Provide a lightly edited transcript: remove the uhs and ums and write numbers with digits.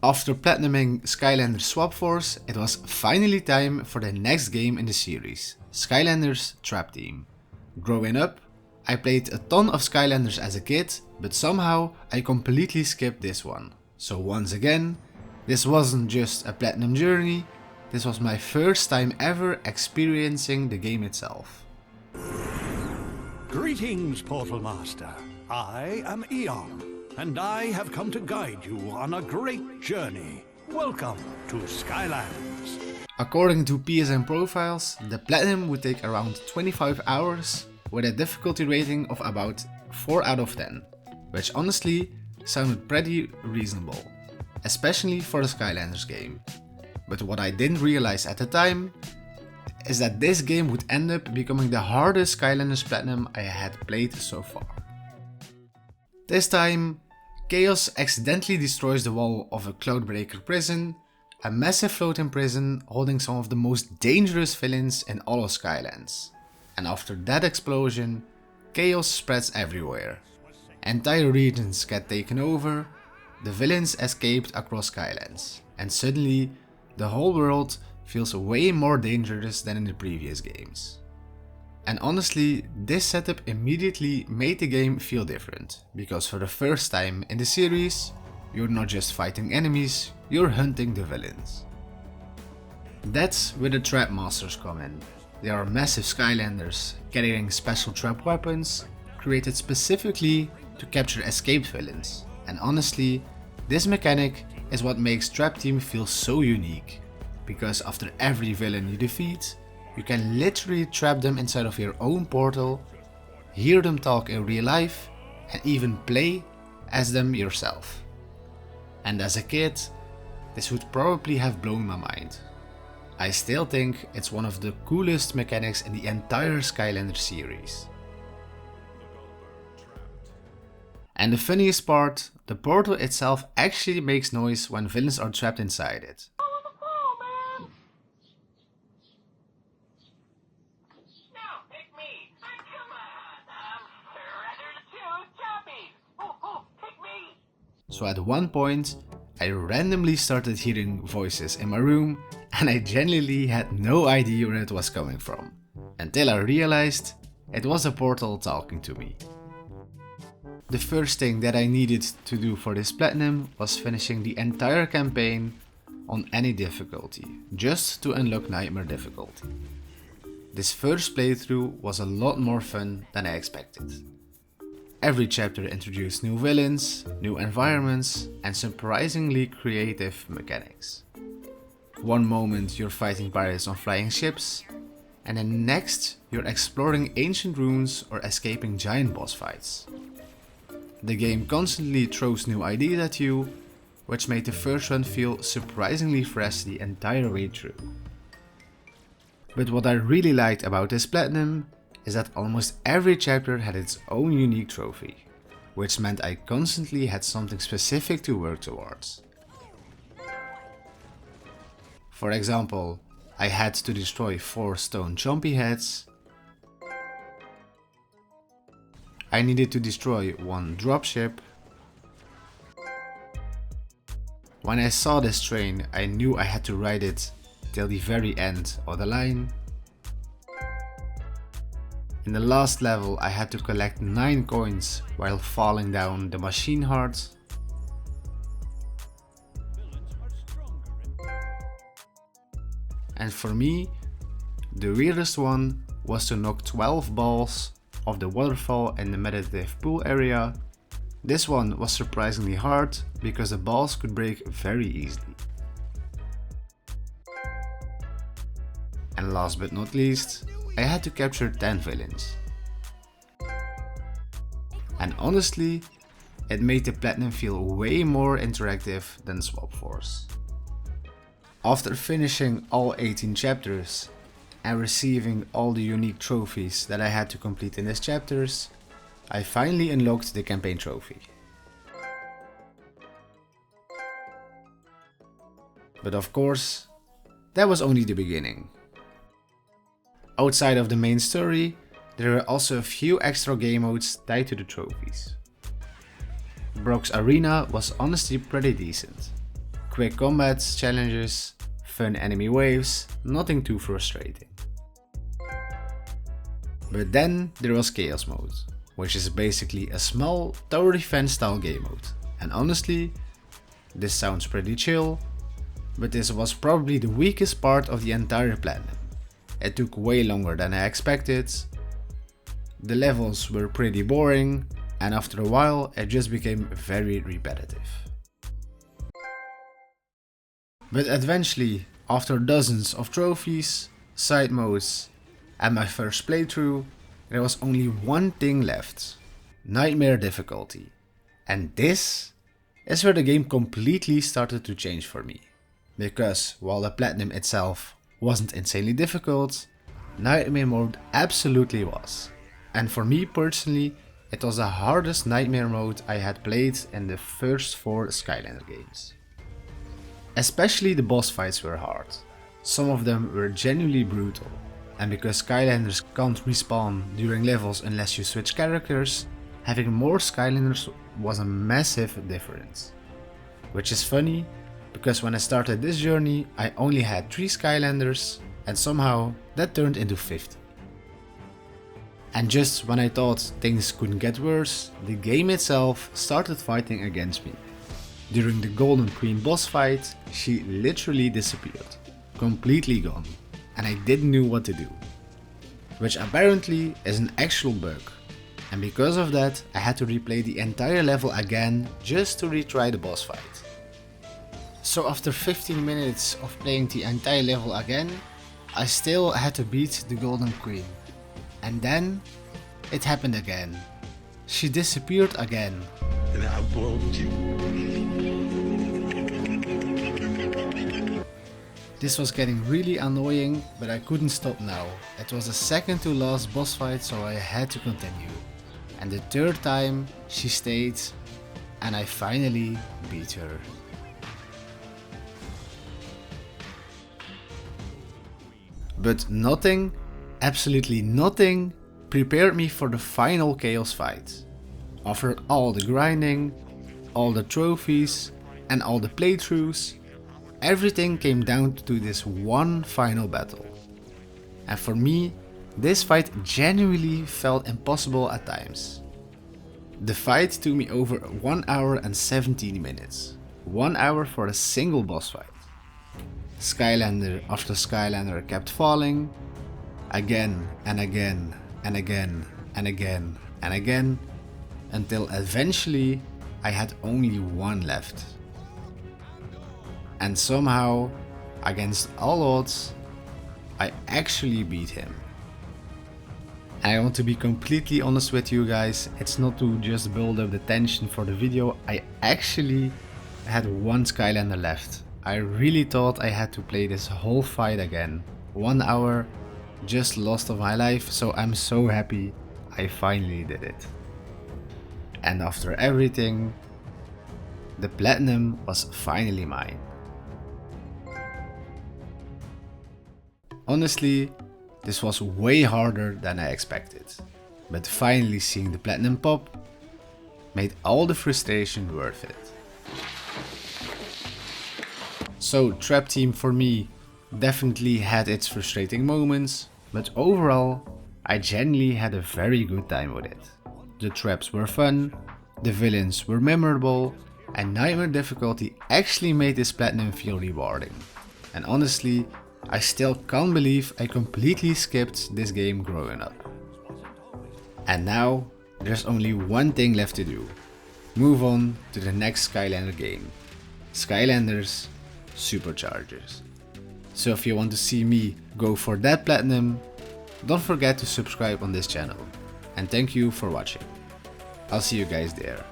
After platinuming Skylanders Swap Force, it was finally time for the next game in the series, Skylanders Trap Team. Growing up, I played a ton of Skylanders as a kid, but somehow I completely skipped this one. So once again, this wasn't just a platinum journey, this was my first time ever experiencing the game itself. Greetings, Portal Master. I am Eon, and I have come to guide you on a great journey. Welcome to Skylanders. According to PSN profiles, the platinum would take around 25 hours with a difficulty rating of about 4 out of 10, which honestly sounded pretty reasonable, especially for a Skylanders game. But what I didn't realize at the time is that this game would end up becoming the hardest Skylanders Platinum I had played so far. This time, Chaos accidentally destroys the wall of a Cloudbreaker prison, a massive floating prison holding some of the most dangerous villains in all of Skylands. And after that explosion, chaos spreads everywhere. Entire regions get taken over, the villains escaped across Skylands, and suddenly the whole world feels way more dangerous than in the previous games. And honestly, this setup immediately made the game feel different, because for the first time in the series, you're not just fighting enemies, you're hunting the villains. That's where the Trap Masters come in. They are massive Skylanders carrying special trap weapons, created specifically to capture escaped villains. And honestly, this mechanic is what makes Trap Team feel so unique, because after every villain you defeat, you can literally trap them inside of your own portal, hear them talk in real life, and even play as them yourself. And as a kid, this would probably have blown my mind. I still think it's one of the coolest mechanics in the entire Skylanders series. And the funniest part, the portal itself actually makes noise when villains are trapped inside it. So at one point, I randomly started hearing voices in my room and I genuinely had no idea where it was coming from, until I realized it was a portal talking to me. The first thing that I needed to do for this platinum was finishing the entire campaign on any difficulty, just to unlock Nightmare difficulty. This first playthrough was a lot more fun than I expected. Every chapter introduced new villains, new environments, and surprisingly creative mechanics. One moment you're fighting pirates on flying ships, and then next you're exploring ancient ruins or escaping giant boss fights. The game constantly throws new ideas at you, which made the first one feel surprisingly fresh the entire way through. But what I really liked about this platinum is that almost every chapter had its own unique trophy, which meant I constantly had something specific to work towards. For example, I had to destroy 4 stone chompy heads, I needed to destroy 1 dropship. When I saw this train, I knew I had to ride it till the very end of the line. In the last level, I had to collect 9 coins while falling down the machine heart. And for me, the weirdest one was to knock 12 balls off the waterfall in the meditative pool area. This one was surprisingly hard because the balls could break very easily. And last but not least, I had to capture 10 villains. And honestly, it made the platinum feel way more interactive than Swap Force. After finishing all 18 chapters and receiving all the unique trophies that I had to complete in these chapters, I finally unlocked the campaign trophy. But of course, that was only the beginning. Outside of the main story, there are also a few extra game modes tied to the trophies. Brock's Arena was honestly pretty decent. quick combats, challenges, fun enemy waves, nothing too frustrating. But then there was Chaos Mode, which is basically a small tower defense style game mode. And honestly, this sounds pretty chill, but this was probably the weakest part of the entire platinum. It took way longer than I expected, the levels were pretty boring, and after a while it just became very repetitive. But eventually, after dozens of trophies, side modes, and my first playthrough, there was only one thing left: Nightmare difficulty. And this is where the game completely started to change for me. Because while the platinum itself wasn't insanely difficult, Nightmare mode absolutely was. And for me personally, it was the hardest Nightmare mode I had played in the first 4 Skylander games. Especially the boss fights were hard. Some of them were genuinely brutal. And because Skylanders can't respawn during levels unless you switch characters, having more Skylanders was a massive difference. Which is funny, because when I started this journey I only had 3 Skylanders, and somehow that turned into 50. And just when I thought things couldn't get worse, the game itself started fighting against me. During the Golden Queen boss fight, she literally disappeared, completely gone, and I didn't know what to do. Which apparently is an actual bug, and because of that I had to replay the entire level again just to retry the boss fight. So after 15 minutes of playing the entire level again, I still had to beat the Golden Queen. And then it happened again. She disappeared again. And I won't you. This was getting really annoying, but I couldn't stop now. It was the second to last boss fight, so I had to continue. And the third time she stayed, and I finally beat her. But nothing, absolutely nothing, prepared me for the final chaos fight. After all the grinding, all the trophies, and all the playthroughs, everything came down to this one final battle. And for me, this fight genuinely felt impossible at times. The fight took me over 1 hour and 17 minutes. 1 hour for a single boss fight. Skylander after Skylander kept falling, again and again and again and again and again, until eventually I had only one left. And somehow, against all odds, I actually beat him. And I want to be completely honest with you guys, it's not to just build up the tension for the video, I actually had one Skylander left. I really thought I had to play this whole fight again. 1 hour, just lost of my life, so I'm so happy I finally did it. And after everything, the platinum was finally mine. Honestly, this was way harder than I expected, but finally seeing the platinum pop made all the frustration worth it. So Trap Team for me definitely had its frustrating moments, but overall I genuinely had a very good time with it. The traps were fun, the villains were memorable, and Nightmare difficulty actually made this platinum feel rewarding. And honestly, I still can't believe I completely skipped this game growing up. And now there's only one thing left to do. Move on to the next Skylander game. Skylanders Superchargers. So if you want to see me go for that platinum, don't forget to subscribe on this channel. And thank you for watching. I'll see you guys there.